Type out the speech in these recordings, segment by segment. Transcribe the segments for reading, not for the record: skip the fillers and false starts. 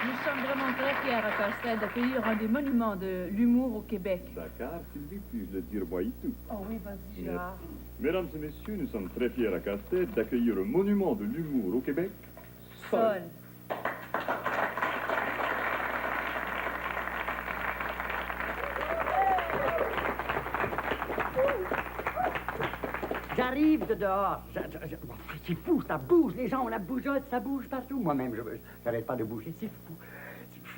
Nous sommes vraiment très fiers à Castel d'accueillir un des monuments de l'humour au Québec. D'accord, Sylvie, puis-je le dire moi et tout. Oh oui, vas-y, Gérard. Mesdames et messieurs, nous sommes très fiers à Castel d'accueillir un monument de l'humour au Québec. Sol. J'arrive de dehors. C'est fou, ça bouge. Les gens ont la bougeotte, ça bouge partout. Moi-même, je n'arrête pas de bouger. C'est fou.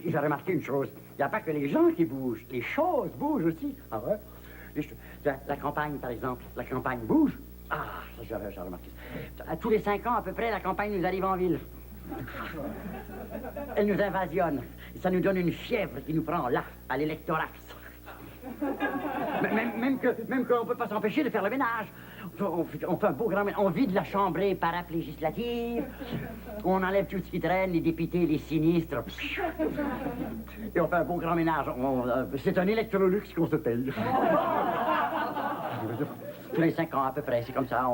Et j'ai remarqué une chose. Il n'y a pas que les gens qui bougent. Les choses bougent aussi. Ah ouais? La campagne, par exemple. La campagne bouge. Ah, ça, j'ai remarqué ça. Tous les 5 ans, à peu près, la campagne nous arrive en ville. Elle nous invasionne. Et ça nous donne une fièvre qui nous prend là, à l'électorax. Même qu'on ne peut pas s'empêcher de faire le ménage. On fait un beau grand ménage. On vide la chambrée paraplégislative. On enlève tout ce qui traîne, les députés, les sinistres. Et on fait un beau grand ménage. C'est un Electrolux qu'on se paye. Tous les 5 ans à peu près, c'est comme ça.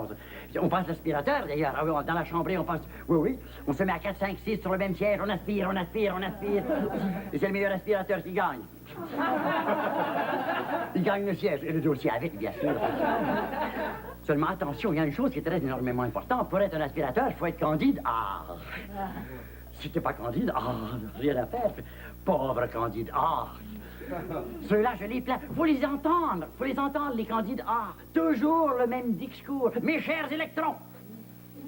On passe l'aspirateur d'ailleurs. Dans la chambrée, on passe. Oui. On se met à 4, 5, 6 sur le même siège. On aspire. Et c'est le meilleur aspirateur qui gagne. Il gagne le siège et le dossier avec, bien sûr. Seulement, attention, il y a une chose qui est très énormément importante. Pour être un aspirateur, il faut être candide. Ah! Si t'es pas candide, rien à faire. Pauvre candide, Ceux-là, je les plains. Faut les entendre, les candides. Toujours le même discours. Mes chers électrons,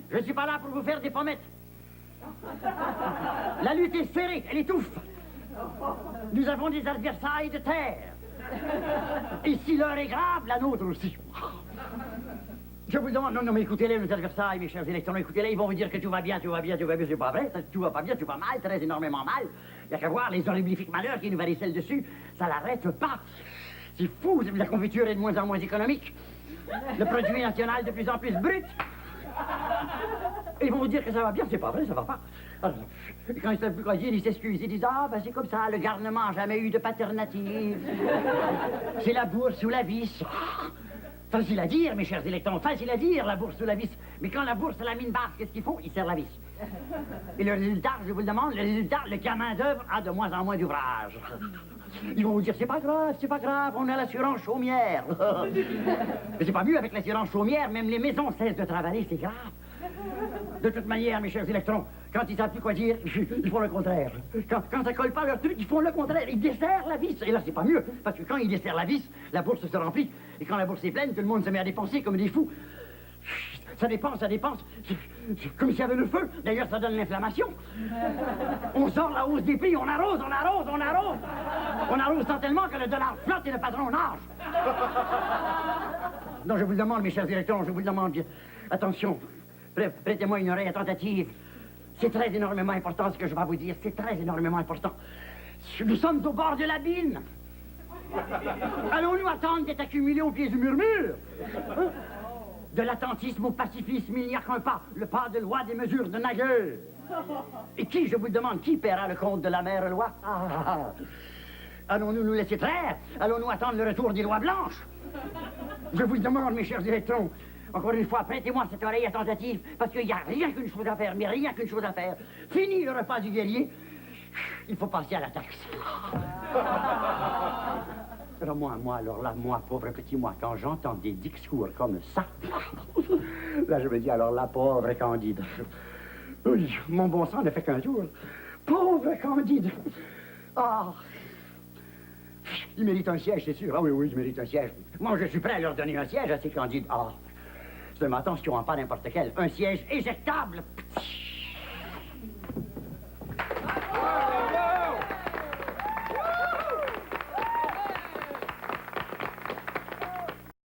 je ne suis pas là pour vous faire des pommettes. La lutte est serrée, elle étouffe. Nous avons des adversaires de terre. Et si l'heure est grave, la nôtre aussi. Je vous demande, non, mais écoutez-les, nos adversaires, mes chers électrons, écoutez-les, ils vont vous dire que tout va bien, c'est pas vrai, tout va pas bien, tout va mal, très énormément mal. Il n'y a qu'à voir les horriblifiques malheurs qui nous varicellent dessus, ça l'arrête pas. C'est fou, la confiture est de moins en moins économique. Le produit national de plus en plus brut. Ils vont vous dire que ça va bien, c'est pas vrai, ça va pas. Alors, quand ils savent plus quoi dire, ils s'excusent, ils disent c'est comme ça, le garnement n'a jamais eu de paternative. C'est la bourse ou la vis. Facile à dire, mes chers électeurs, facile à dire, la bourse ou la vis. Mais quand la bourse a la mine basse, qu'est-ce qu'ils font? Ils serrent la vis. Et le résultat, je vous le demande, le gamin d'œuvre a de moins en moins d'ouvrage. Ils vont vous dire, c'est pas grave, on a l'assurance chaumière. Mais c'est pas mieux avec l'assurance chaumière, même les maisons cessent de travailler, c'est grave. De toute manière, mes chers électrons, quand ils savent plus quoi dire, ils font le contraire. Quand ça colle pas leur truc, ils font le contraire. Ils desserrent la vis. Et là, c'est pas mieux. Parce que quand ils desserrent la vis, la bourse se remplit. Et quand la bourse est pleine, tout le monde se met à dépenser comme des fous. Ça dépense. C'est comme s'il y avait le feu. D'ailleurs, ça donne l'inflammation. On sort la hausse des prix, on arrose. On arrose tant tellement que le dollar flotte et le patron nage. Non, je vous le demande, mes chers électrons, je vous le demande bien. Attention. Prêtez-moi une oreille attentive. C'est très énormément important ce que je vais vous dire. C'est très énormément important. Nous sommes au bord de l'abîme. Allons-nous attendre d'être accumulés au pied du murmure? De l'attentisme au pacifisme, il n'y a qu'un pas. Le pas de loi des mesures de naguère. Et qui, je vous demande, qui paiera le compte de la mère loi? Allons-nous nous laisser traire? Allons-nous attendre le retour des lois blanches? Je vous demande, mes chers électrons, encore une fois, prêtez-moi cette oreille attentive, parce qu'il n'y a rien qu'une chose à faire, mais rien qu'une chose à faire. Fini le repas du guerrier, il faut passer à la taxe. Alors moi, pauvre petit moi, quand j'entends des discours comme ça, là je me dis, alors la pauvre Candide. Oui, mon bon sang ne fait qu'un tour. Pauvre Candide. Il mérite un siège, c'est sûr. Oui, il mérite un siège. Moi, je suis prêt à leur donner un siège à ces Candides. Seulement attention, pas n'importe quel. Un siège éjectable.